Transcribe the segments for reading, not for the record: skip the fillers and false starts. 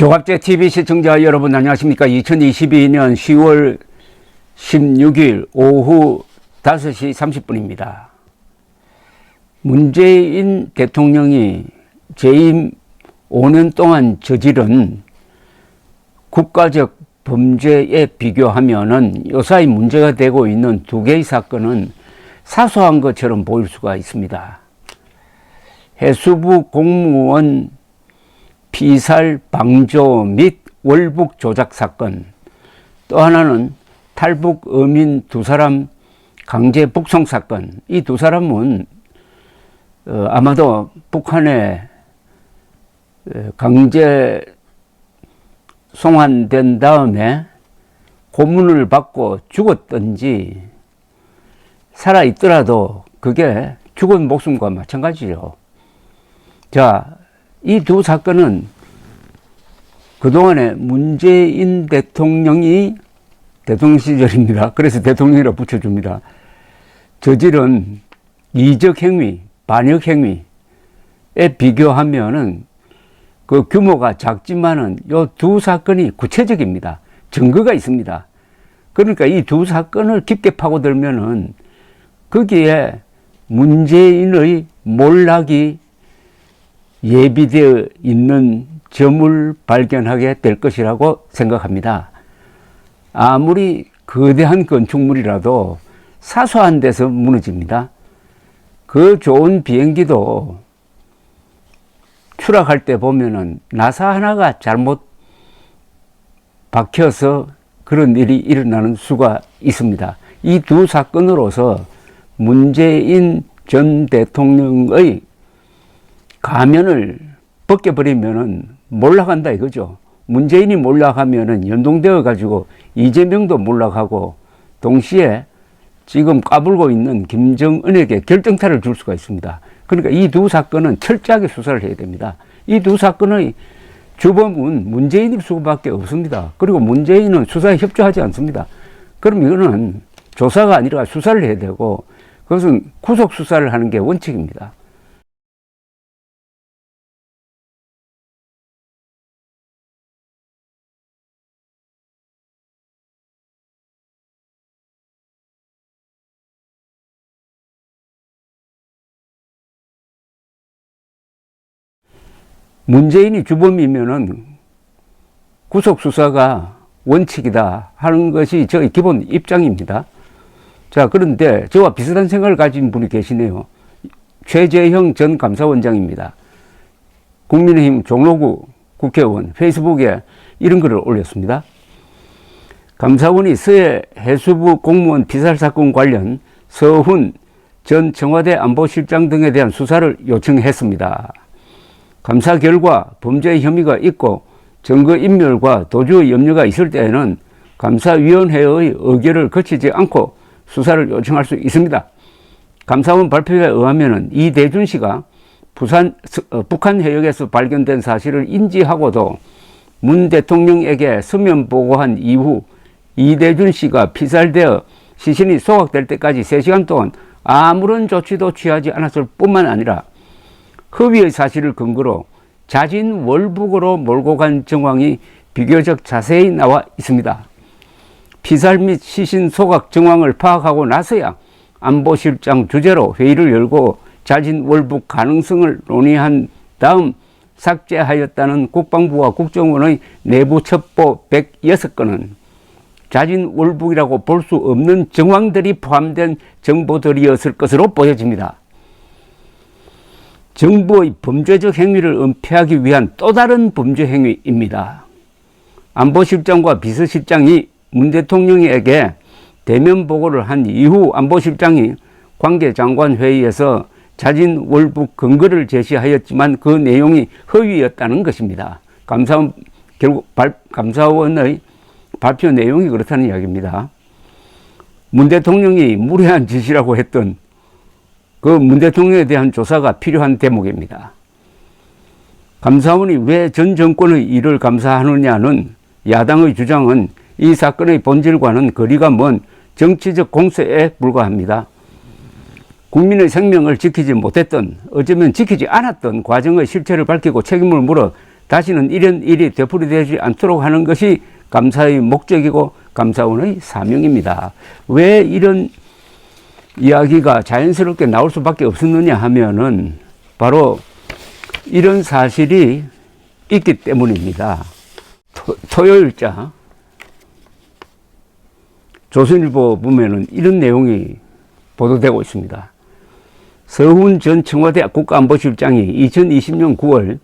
조갑제 TV 시청자 여러분 안녕하십니까. 2022년 10월 16일 오후 5시 30분입니다. 문재인 대통령이 재임 5년 동안 저지른 국가적 범죄에 비교하면은 요사이 문제가 되고 있는 두 개의 사건은 사소한 것처럼 보일 수가 있습니다. 해수부 공무원 피살 방조 및 월북 조작 사건, 또 하나는 탈북 어민 두 사람 강제 북송 사건. 이 두 사람은 아마도 북한에 강제 송환된 다음에 고문을 받고 죽었든지 살아있더라도 그게 죽은 목숨과 마찬가지죠. 자, 이 두 사건은 그동안에 문재인 대통령이 대통령 시절입니다. 그래서 대통령이라고 붙여줍니다. 저지른 이적 행위, 반역 행위에 비교하면은 그 규모가 작지만은 요 두 사건이 구체적입니다. 증거가 있습니다. 그러니까 이 두 사건을 깊게 파고들면은 거기에 문재인의 몰락이 예비되어 있는 점을 발견하게 될 것이라고 생각합니다. 아무리 거대한 건축물이라도 사소한 데서 무너집니다. 그 좋은 비행기도 추락할 때 보면은 나사 하나가 잘못 박혀서 그런 일이 일어나는 수가 있습니다. 이 두 사건으로서 문재인 전 대통령의 가면을 벗겨버리면은 몰락한다 이거죠. 문재인이 몰락하면은 연동되어 가지고 이재명도 몰락하고 동시에 지금 까불고 있는 김정은에게 결정타를 줄 수가 있습니다. 그러니까 이 두 사건은 철저하게 수사를 해야 됩니다. 이 두 사건의 주범은 문재인일 수밖에 없습니다. 그리고 문재인은 수사에 협조하지 않습니다. 그럼 이거는 조사가 아니라 수사를 해야 되고 그것은 구속 수사를 하는 게 원칙입니다. 문재인이 주범이면은 구속수사가 원칙이다 하는 것이 저의 기본 입장입니다. 자, 그런데 저와 비슷한 생각을 가진 분이 계시네요. 최재형 전 감사원장입니다. 국민의힘 종로구 국회의원 페이스북에 이런 글을 올렸습니다. 감사원이 서해 해수부 공무원 피살 사건 관련 서훈 전 청와대 안보실장 등에 대한 수사를 요청했습니다. 감사 결과 범죄 혐의가 있고 증거인멸과 도주 염려가 있을 때에는 감사위원회의 의결을 거치지 않고 수사를 요청할 수 있습니다. 감사원 발표에 의하면 이대준 씨가 북한 해역에서 발견된 사실을 인지하고도 문 대통령에게 서면 보고한 이후 이대준 씨가 피살되어 시신이 소각될 때까지 3시간 동안 아무런 조치도 취하지 않았을 뿐만 아니라 허위의 사실을 근거로 자진 월북으로 몰고 간 정황이 비교적 자세히 나와 있습니다. 피살 및 시신 소각 정황을 파악하고 나서야 안보실장 주재로 회의를 열고 자진 월북 가능성을 논의한 다음 삭제하였다는 국방부와 국정원의 내부 첩보 106건은 자진 월북이라고 볼 수 없는 정황들이 포함된 정보들이었을 것으로 보여집니다. 정부의 범죄적 행위를 은폐하기 위한 또 다른 범죄 행위입니다. 안보실장과 비서실장이 문 대통령에게 대면 보고를 한 이후 안보실장이 관계장관 회의에서 자진 월북 근거를 제시하였지만 그 내용이 허위였다는 것입니다. 감사원의 발표 내용이 그렇다는 이야기입니다. 문 대통령이 무례한 짓이라고 했던 그 문 대통령에 대한 조사가 필요한 대목입니다. 감사원이 왜 전 정권의 일을 감사하느냐는 야당의 주장은 이 사건의 본질과는 거리가 먼 정치적 공세에 불과합니다. 국민의 생명을 지키지 못했던, 어쩌면 지키지 않았던 과정의 실체를 밝히고 책임을 물어 다시는 이런 일이 되풀이되지 않도록 하는 것이 감사의 목적이고 감사원의 사명입니다. 왜 이런 이야기가 자연스럽게 나올 수밖에 없었느냐 하면은 바로 이런 사실이 있기 때문입니다. 토요일자 조선일보 보면은 이런 내용이 보도되고 있습니다. 서훈 전 청와대 국가안보실장이 2020년 9월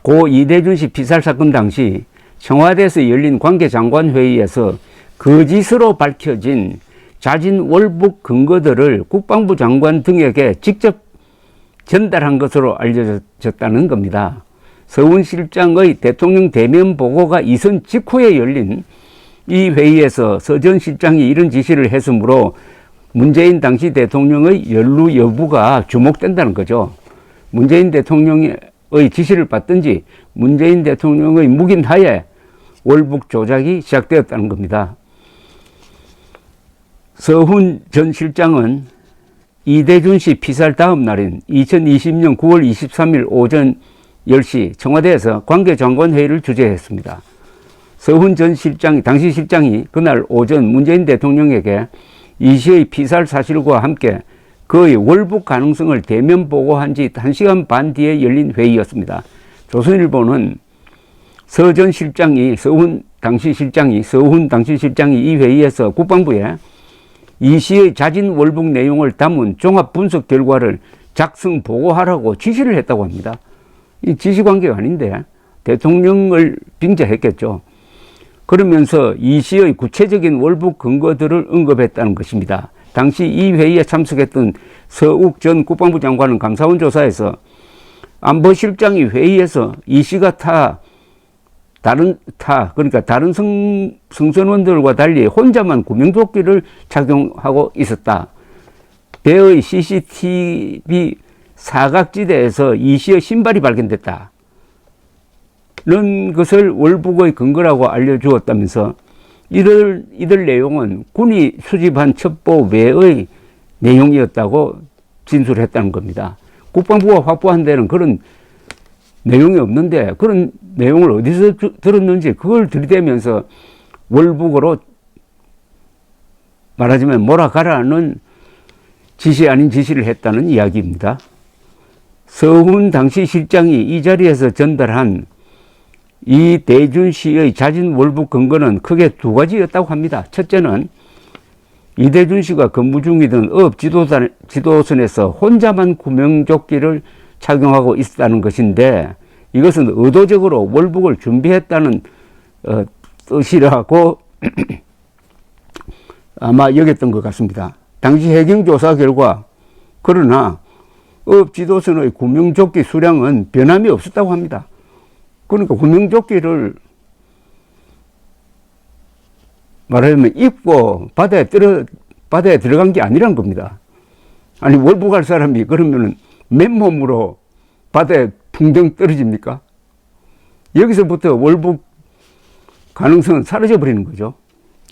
고 이대준 씨 피살 사건 당시 청와대에서 열린 관계장관회의에서 거짓으로 밝혀진 자진 월북 근거들을 국방부 장관 등에게 직접 전달한 것으로 알려졌다는 겁니다. 서훈 실장의 대통령 대면 보고가 이선 직후에 열린 이 회의에서 서 전 실장이 이런 지시를 했으므로 문재인 당시 대통령의 연루 여부가 주목된다는 거죠. 문재인 대통령의 지시를 받든지 문재인 대통령의 묵인 하에 월북 조작이 시작되었다는 겁니다. 서훈 전 실장은 이대준 씨 피살 다음 날인 2020년 9월 23일 오전 10시 청와대에서 관계장관회의를 주재했습니다. 서훈 전 실장이, 당시 실장이 그날 오전 문재인 대통령에게 이 씨의 피살 사실과 함께 그의 월북 가능성을 대면 보고한 지 1시간 반 뒤에 열린 회의였습니다. 조선일보는 서훈 당시 실장이 이 회의에서 국방부에 이 씨의 자진 월북 내용을 담은 종합 분석 결과를 작성 보고하라고 지시를 했다고 합니다. 이 지시관계가 아닌데 대통령을 빙자했겠죠. 그러면서 이 씨의 구체적인 월북 근거들을 언급했다는 것입니다. 당시 이 회의에 참석했던 서욱 전 국방부 장관은 감사원 조사에서 안보실장이 회의에서 이 씨가 그러니까 다른 성선원들과 달리 혼자만 구명조끼를 착용하고 있었다. 배의 CCTV 사각지대에서 이 씨의 신발이 발견됐다. 는 것을 월북의 근거라고 알려주었다면서 이들 내용은 군이 수집한 첩보 외의 내용이었다고 진술했다는 겁니다. 국방부가 확보한 데는 그런 내용이 없는데 그런 내용을 어디서 들었는지 그걸 들이대면서 월북으로 말하자면 몰아가라는 지시 아닌 지시를 했다는 이야기입니다. 서훈 당시 실장이 이 자리에서 전달한 이 대준 씨의 자진 월북 근거는 크게 두 가지였다고 합니다. 첫째는 이대준 씨가 근무 중이던 업 지도선에서 혼자만 구명조끼를 착용하고 있었다는 것인데 이것은 의도적으로 월북을 준비했다는 뜻이라고 아마 여겼던 것 같습니다. 당시 해경조사 결과 그러나 업 지도선의 구명조끼 수량은 변함이 없었다고 합니다. 그러니까 구명조끼를 말하자면 입고 바다에 들어간 게 아니란 겁니다. 아니 월북할 사람이 그러면은 맨몸으로 바다에 붕덩 떨어집니까? 여기서부터 월북 가능성은 사라져 버리는 거죠.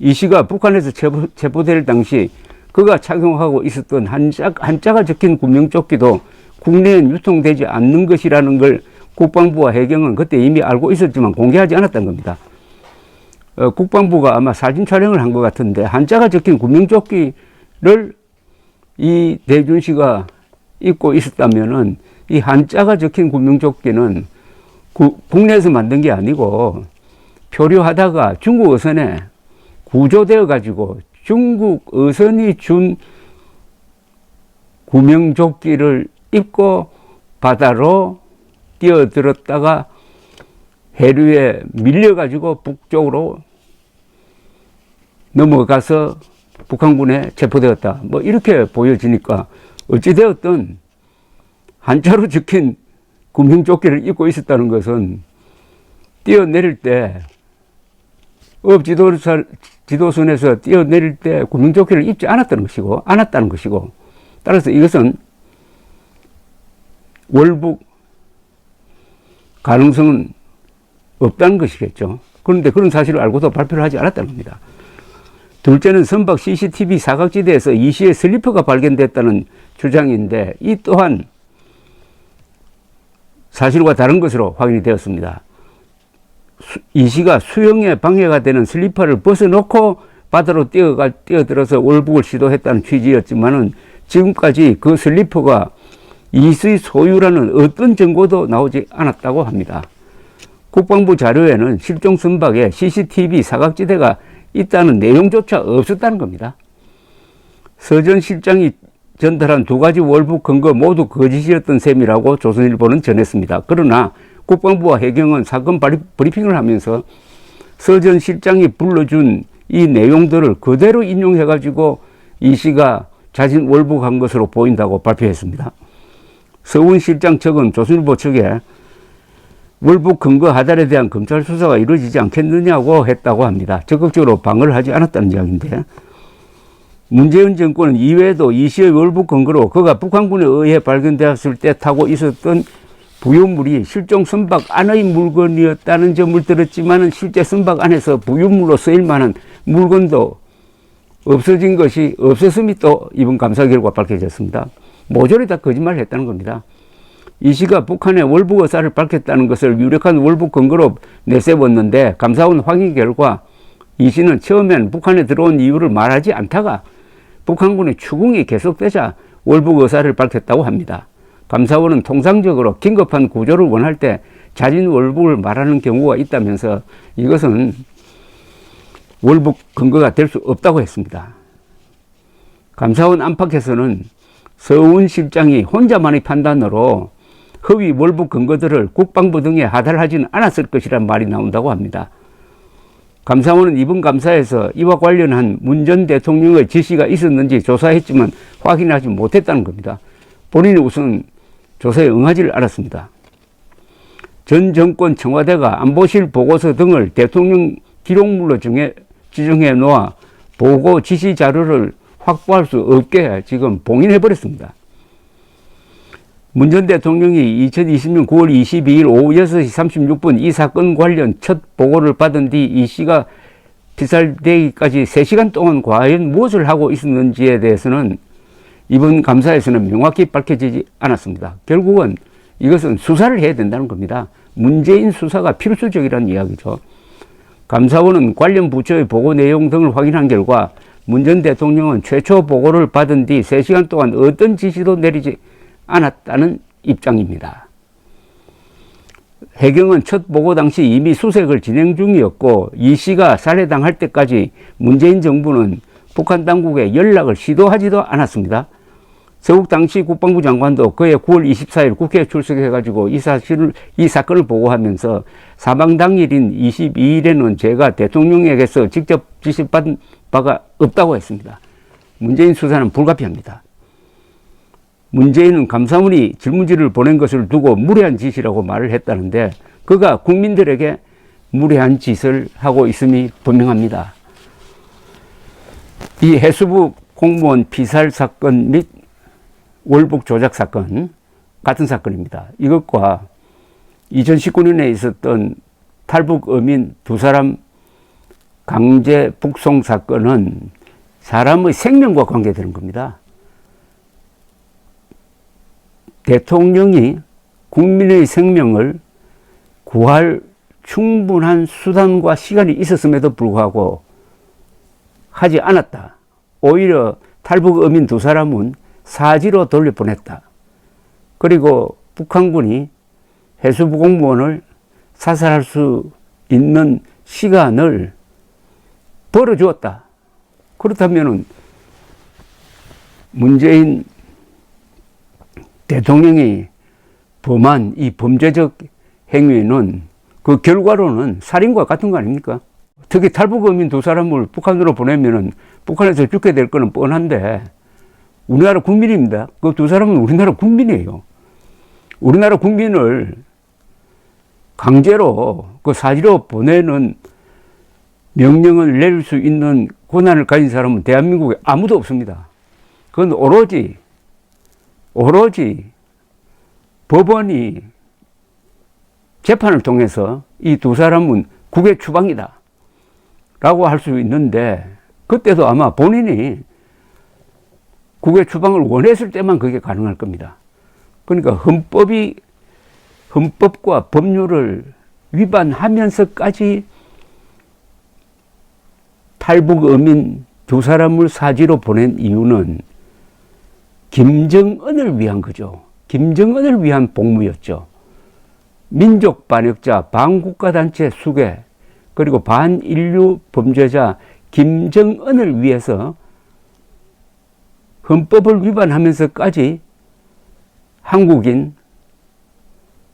이 씨가 북한에서 체포될 당시 그가 착용하고 있었던 한자가 적힌 구명조끼도 국내엔 유통되지 않는 것이라는 걸 국방부와 해경은 그때 이미 알고 있었지만 공개하지 않았던 겁니다. 국방부가 아마 사진 촬영을 한 것 같은데 한자가 적힌 구명조끼를 이 대준 씨가 입고 있었다면은 이 한자가 적힌 구명조끼는 국내에서 만든 게 아니고 표류하다가 중국 어선에 구조되어 가지고 중국 어선이 준 구명조끼를 입고 바다로 뛰어들었다가 해류에 밀려가지고 북쪽으로 넘어가서 북한군에 체포되었다. 뭐 이렇게 보여지니까 어찌되었든 한자로 적힌 구명조끼를 입고 있었다는 것은 뛰어내릴 때 업 지도선에서 뛰어내릴 때 구명조끼를 입지 않았다는 것이고 따라서 이것은 월북 가능성은 없다는 것이겠죠. 그런데 그런 사실을 알고도 발표를 하지 않았다는 겁니다. 둘째는 선박 CCTV 사각지대에서 이 씨의 슬리퍼가 발견됐다는 주장인데 이 또한 사실과 다른 것으로 확인이 되었습니다. 이 씨가 수영에 방해가 되는 슬리퍼를 벗어놓고 바다로 뛰어들어서 월북을 시도했다는 취지였지만은 지금까지 그 슬리퍼가 이 씨의 소유라는 어떤 증거도 나오지 않았다고 합니다. 국방부 자료에는 실종 선박에 CCTV 사각지대가 있다는 내용조차 없었다는 겁니다. 서 전 실장이 전달한 두 가지 월북 근거 모두 거짓이었던 셈이라고 조선일보는 전했습니다. 그러나 국방부와 해경은 사건 브리핑을 하면서 서 전 실장이 불러준 이 내용들을 그대로 인용해가지고 이 씨가 자진 월북한 것으로 보인다고 발표했습니다. 서훈 실장 측은 조선일보 측에 월북 근거 하달에 대한 검찰 수사가 이루어지지 않겠느냐고 했다고 합니다. 적극적으로 방어를 하지 않았다는 이야기인데, 문재인 정권은 이외에도 이 씨의 월북 근거로 그가 북한군에 의해 발견되었을 때 타고 있었던 부유물이 실종 선박 안의 물건이었다는 점을 들었지만 실제 선박 안에서 부유물로 쓰일 만한 물건도 없어진 것이 없었음이 또 이번 감사 결과 밝혀졌습니다. 모조리 다 거짓말을 했다는 겁니다. 이 씨가 북한의 월북 의사를 밝혔다는 것을 유력한 월북 근거로 내세웠는데 감사원 확인 결과 이 씨는 처음엔 북한에 들어온 이유를 말하지 않다가 북한군의 추궁이 계속되자 월북 의사를 밝혔다고 합니다. 감사원은 통상적으로 긴급한 구조를 원할 때 자진 월북을 말하는 경우가 있다면서 이것은 월북 근거가 될 수 없다고 했습니다. 감사원 안팎에서는 서훈 실장이 혼자만의 판단으로 허위 월북 근거들을 국방부 등에 하달하지는 않았을 것이란 말이 나온다고 합니다. 감사원은 이번 감사에서 이와 관련한 문 전 대통령의 지시가 있었는지 조사했지만 확인하지 못했다는 겁니다. 본인이 우선 조사에 응하지를 않았습니다. 전 정권 청와대가 안보실 보고서 등을 대통령 기록물로 지정해 놓아 보고 지시 자료를 확보할 수 없게 지금 봉인해버렸습니다. 문 전 대통령이 2020년 9월 22일 오후 6시 36분 이 사건 관련 첫 보고를 받은 뒤 이 씨가 피살되기까지 3시간 동안 과연 무엇을 하고 있었는지에 대해서는 이번 감사에서는 명확히 밝혀지지 않았습니다. 결국은 이것은 수사를 해야 된다는 겁니다. 문재인 수사가 필수적이라는 이야기죠. 감사원은 관련 부처의 보고 내용 등을 확인한 결과 문 전 대통령은 최초 보고를 받은 뒤 3시간 동안 어떤 지시도 내리지 않았다는 입장입니다. 해경은 첫 보고 당시 이미 수색을 진행 중이었고 이 씨가 살해당할 때까지 문재인 정부는 북한 당국에 연락을 시도하지도 않았습니다. 서욱 당시 국방부 장관도 그해 9월 24일 국회에 출석해가지고 이 사건을 보고하면서 사망 당일인 22일에는 제가 대통령에게서 직접 지시받은 바가 없다고 했습니다. 문재인 수사는 불가피합니다. 문재인은 감사원이 질문지를 보낸 것을 두고 무례한 짓이라고 말을 했다는데 그가 국민들에게 무례한 짓을 하고 있음이 분명합니다. 이 해수부 공무원 피살 사건 및 월북 조작 사건 같은 사건입니다. 이것과 2019년에 있었던 탈북 어민 2사람 강제 북송 사건은 사람의 생명과 관계되는 겁니다. 대통령이 국민의 생명을 구할 충분한 수단과 시간이 있었음에도 불구하고 하지 않았다. 오히려 탈북 어민 2사람은 사지로 돌려보냈다. 그리고 북한군이 해수부 공무원을 사살할 수 있는 시간을 벌어주었다. 그렇다면 문재인 대통령이 범한 이 범죄적 행위는 그 결과로는 살인과 같은 거 아닙니까? 특히 탈북 어민 2사람을 북한으로 보내면은 북한에서 죽게 될 거는 뻔한데 우리나라 국민입니다. 그 2사람은 우리나라 국민이에요. 우리나라 국민을 강제로 그 사지로 보내는 명령을 내릴 수 있는 권한을 가진 사람은 대한민국에 아무도 없습니다. 그건 오로지 법원이 재판을 통해서 이 2사람은 국외 추방이다 라고 할 수 있는데 그때도 아마 본인이 국외 추방을 원했을 때만 그게 가능할 겁니다. 그러니까 헌법과 법률을 위반하면서까지 탈북 어민 두 사람을 사지로 보낸 이유는 김정은을 위한 거죠. 김정은을 위한 복무였죠. 민족 반역자, 반국가단체 수괴, 그리고 반인류 범죄자 김정은을 위해서 헌법을 위반하면서까지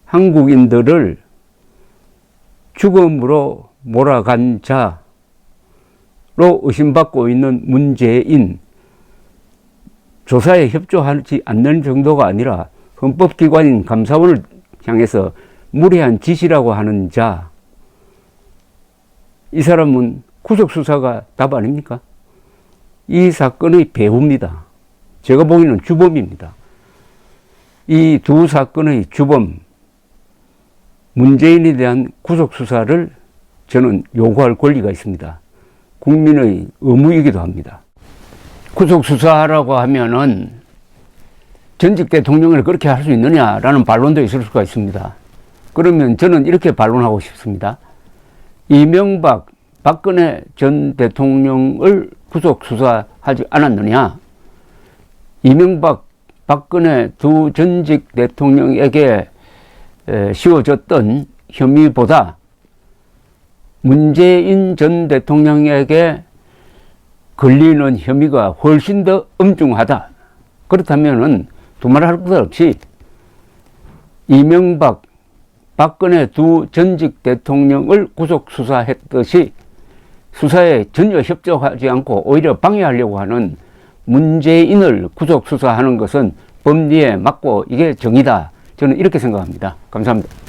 한국인들을 죽음으로 몰아간 자로 의심받고 있는 문재인, 조사에 협조하지 않는 정도가 아니라 헌법기관인 감사원을 향해서 무례한 짓이라고 하는 자, 이 사람은 구속수사가 답 아닙니까? 이 사건의 배후입니다. 제가 보기에는 주범입니다. 이 두 사건의 주범, 문재인에 대한 구속수사를 저는 요구할 권리가 있습니다. 국민의 의무이기도 합니다. 구속수사하라고 하면은 전직 대통령을 그렇게 할 수 있느냐라는 반론도 있을 수가 있습니다. 그러면 저는 이렇게 반론하고 싶습니다. 이명박, 박근혜 전 대통령을 구속수사하지 않았느냐? 이명박, 박근혜 두 전직 대통령에게 씌워졌던 혐의보다 문재인 전 대통령에게 걸리는 혐의가 훨씬 더 엄중하다. 그렇다면은 두말할 것 없이 이명박, 박근혜 두 전직 대통령을 구속 수사했듯이 수사에 전혀 협조하지 않고 오히려 방해하려고 하는 문재인을 구속 수사하는 것은 법리에 맞고 이게 정의다. 저는 이렇게 생각합니다. 감사합니다.